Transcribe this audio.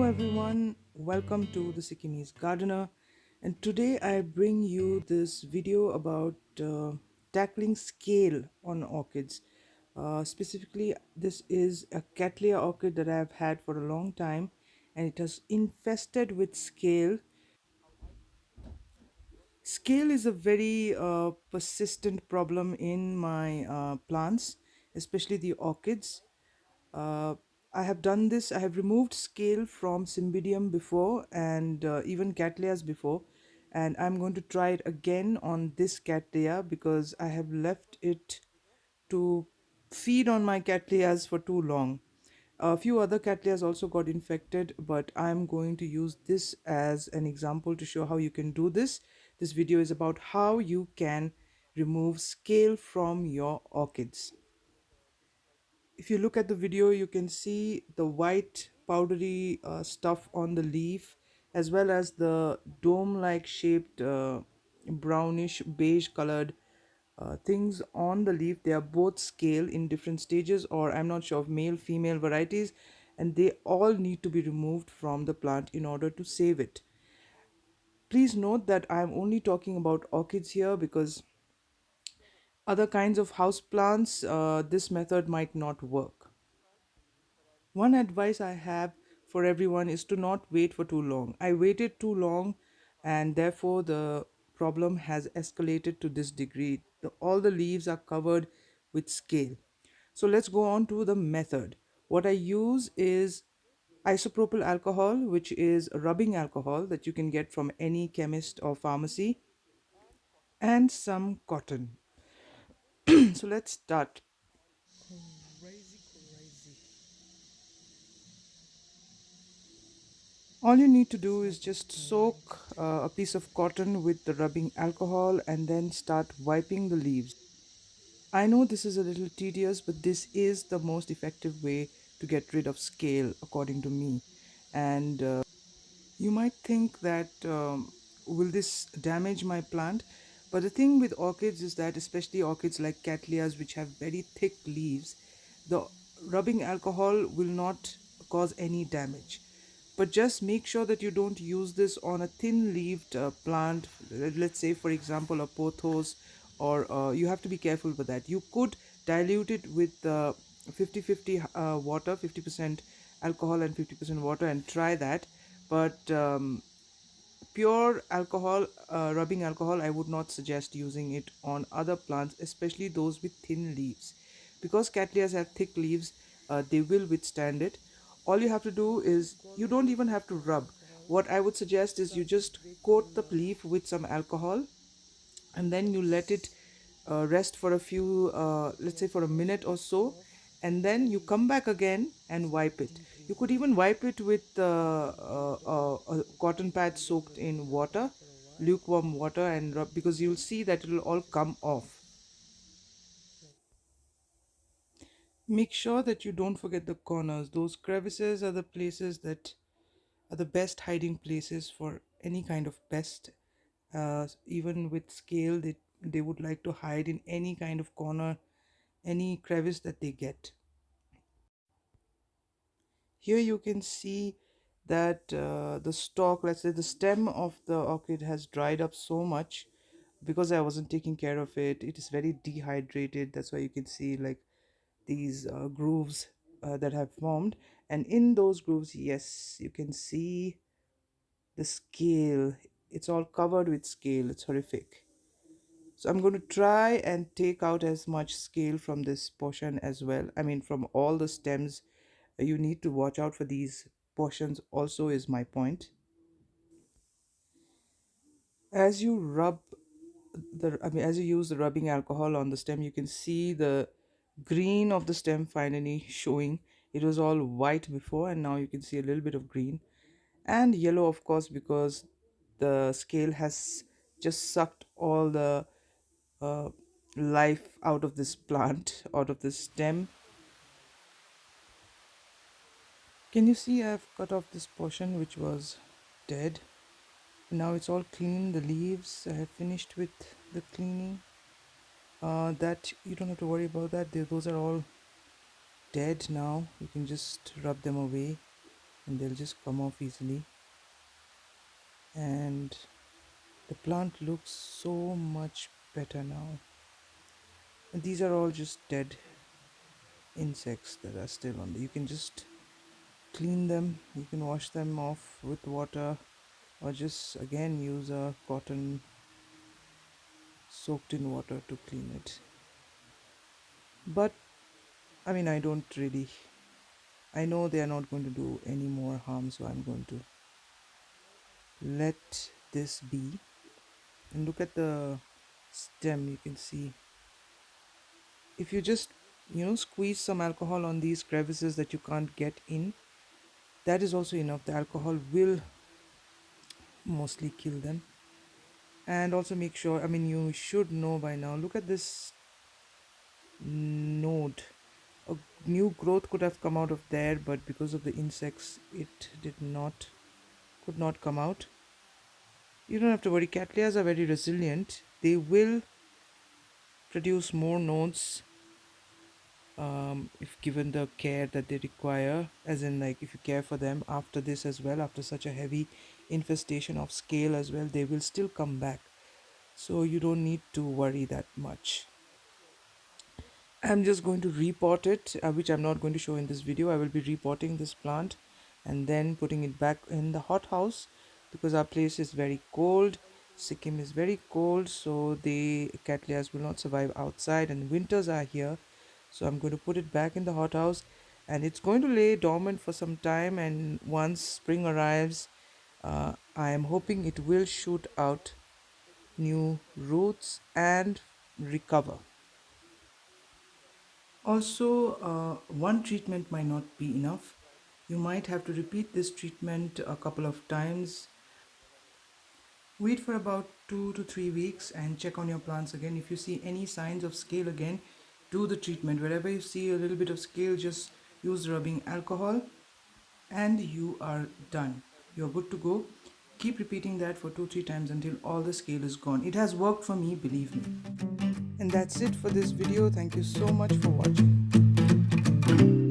everyone, welcome to the Sikkimese Gardener, and today I bring you this video about tackling scale on orchids. Specifically, this is a Cattleya orchid that I've had for a long time, and it has infested with scale. Scale is a very persistent problem in my plants, especially the orchids. Uh, I have done this. I have removed scale from Cymbidium before and even Cattleyas before, and I'm going to try it again on this Cattleya because I have left it to feed on my Cattleyas for too long. A few other Cattleyas also got infected, but I'm going to use this as an example to show how you can do this. This video is about how you can remove scale from your orchids. If you look at the video, you can see the white powdery stuff on the leaf as well as the dome-like shaped brownish beige colored things on the leaf. They are both scale in different stages, or I'm not sure of male female varieties, and they all need to be removed from the plant in order to save it. Please note that I'm only talking about orchids here because other kinds of house plants, this method might not work. One advice I have for everyone is to not wait for too long. I waited too long, and therefore the problem has escalated to this degree. All the leaves are covered with scale. So let's go on to the method. What I use is isopropyl alcohol, which is a rubbing alcohol that you can get from any chemist or pharmacy, and some cotton. So let's start. All you need to do is just soak a piece of cotton with the rubbing alcohol and then start wiping the leaves. I know this is a little tedious, but this is the most effective way to get rid of scale, according to me. And you might think that will this damage my plant? But the thing with orchids is that, especially orchids like cattleyas, which have very thick leaves, the rubbing alcohol will not cause any damage. But just make sure that you don't use this on a thin leaved plant. Let's say, for example, a pothos, or you have to be careful with that. You could dilute it with 50-50 water, 50% alcohol and 50% water, and try that. But pure alcohol, rubbing alcohol, I would not suggest using it on other plants, especially those with thin leaves, because cattleyas have thick leaves. They will withstand it. All you have to do is, you don't even have to rub. What I would suggest is you just coat the leaf with some alcohol, and then you let it rest for a few, let's say for a minute or so, and then you come back again and wipe it. You could even wipe it with a cotton pad soaked in water, lukewarm water, and rub, because you'll see that it will all come off. Make sure that you don't forget the corners. Those crevices are the places that are the best hiding places for any kind of pest. Even with scale, they would like to hide in any kind of corner, any crevice that they get. Here you can see that the stalk, let's say the stem of the orchid, has dried up so much because I wasn't taking care of it. It is very dehydrated. That's why you can see like these grooves that have formed, and in those grooves, yes, you can see the scale. It's all covered with scale. It's horrific. So I'm going to try and take out as much scale from this portion as well. I mean, from all the stems. You need to watch out for these portions also, is my point. As you rub as you use the rubbing alcohol on the stem, you can see the green of the stem finally showing. It was all white before, and now you can see a little bit of green and yellow, of course, because the scale has just sucked all the uh, life out of this plant, out of this stem. Can you see I've cut off this portion which was dead? Now it's all clean. The leaves, I have finished with the cleaning. That you don't have to worry about that. Those are all dead now. You can just rub them away. and they'll just come off easily. And the plant looks so much better now. And these are all just dead insects that are still on there. You can just clean them, you can wash them off with water, or just again use a cotton soaked in water to clean it. But I mean, I don't really, I know they are not going to do any more harm, so I'm going to let this be. And look at the stem, you can see if you just squeeze some alcohol on these crevices that you can't get in, that is also enough. The alcohol will mostly kill them. And also make sure, I mean, you should know by now, look at this node. A new growth could have come out of there, but because of the insects it did not, could not come out. You don't have to worry, cattleyas are very resilient. They will produce more nodes if given the care that they require, as in like if you care for them after this as well, after such a heavy infestation of scale as well, they will still come back. So you don't need to worry that much. I'm just going to repot it, which I'm not going to show in this video. I will be repotting this plant and then putting it back in the hothouse, because our place is very cold. Sikkim is very cold, so the cattleyas will not survive outside, and winters are here. So I'm going to put it back in the hothouse, and it's going to lay dormant for some time. And once spring arrives, I am hoping it will shoot out new roots and recover. Also, one treatment might not be enough. You might have to repeat this treatment a couple of times. Wait for about 2 to 3 weeks and check on your plants again. If you see any signs of scale again, do the treatment. Wherever you see a little bit of scale, just use rubbing alcohol and you are done. You're good to go. Keep repeating that for 2 3 times until all the scale is gone. It has worked for me, believe me. And that's it for this video. Thank you so much for watching.